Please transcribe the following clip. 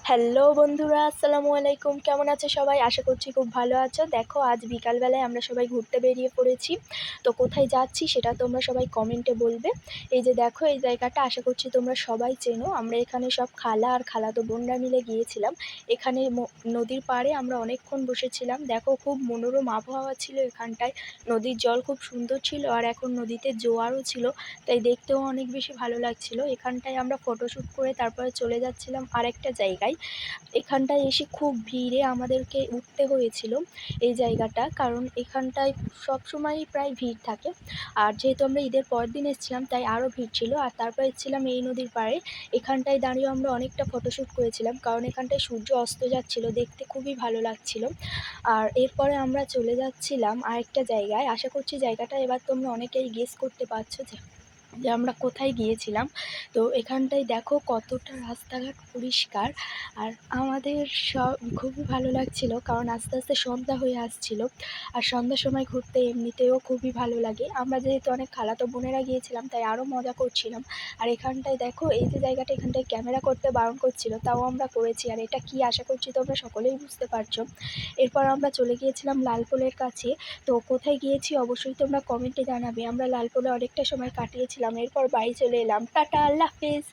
Hello বন্ধুরা, আসসালামু আলাইকুম। কেমন আছো সবাই? আশা করছি খুব ভালো আছো। দেখো, আজ বিকালবেলায় আমরা সবাই ঘুরতে বেরিয়ে পড়েছি। তো কোথায় যাচ্ছি সেটা তোমরা সবাই কমেন্টে বলবে। এই যে দেখো, এই জায়গাটা আশা করছি তোমরা সবাই চেনো। আমরা এখানে সব খালা আর খালাতো বোনরা মিলে গিয়েছিলাম। এখানে নদীর পাড়ে আমরা অনেকক্ষণ বসেছিলাম। দেখো, খুব মনোরম আবহাওয়া ছিল এখানটায়। নদীর জল খুব সুন্দর ছিল আর এখন নদীতে জোয়ারও ছিল, তাই দেখতেও অনেক বেশি ভালো লাগছিল। এখানটায় আমরা ফটোশ্যুট করে তারপরে চলে যাচ্ছিলাম আরেকটা জায়গায়। এখানটায় এসে খুব ভিড়ে আমাদেরকে উঠতে হয়েছিল এই জায়গাটা, কারণ এখানটায় সবসময়ই প্রায় ভিড় থাকে। আর যেহেতু আমরা ঈদের পরের দিন এসেছিলাম তাই আরও ভিড় ছিল। আর তারপর এসেছিলাম এই নদীর পাড়ে। এখানটায় দাঁড়িয়েও আমরা অনেকটা ফটোশ্যুট করেছিলাম, কারণ এখানটায় সূর্য অস্ত যাচ্ছিল, দেখতে খুবই ভালো লাগছিল। আর এরপরে আমরা চলে যাচ্ছিলাম আরেকটা জায়গায়। আশা করছি জায়গাটা এবার তোমরা অনেকেই গেস করতে পারছো যে যে আমরা কোথায় গিয়েছিলাম। তো এখানটায় দেখো কতটা রাস্তাঘাট পরিষ্কার। আর আমাদের খুবই ভালো লাগছিল, কারণ আস্তে আস্তে সন্ধ্যা হয়ে আসছিল। আর সন্ধ্যার সময় ঘুরতে এমনিতেও খুবই ভালো লাগে। আমরা যেহেতু অনেক খালাতো বোনেরা গিয়েছিলাম তাই আরও মজা করছিলাম। আর এখানটায় দেখো, এই যে জায়গাটা, এখানটায় ক্যামেরা করতে বারণ করছিল, তাও আমরা করেছি। আর এটা কি আশা করছি তোমরা সকলেই বুঝতে পারছো। এরপর আমরা চলে গিয়েছিলাম লালপোলের কাছে। তো কোথায় গিয়েছি অবশ্যই তোমরা কমেন্টে জানাবে। আমরা লালপোলে অনেকটা সময় কাটিয়েছিলাম। এরপর বাড়ি চলে এলাম। টাটা, আল্লাহ হাফেজ।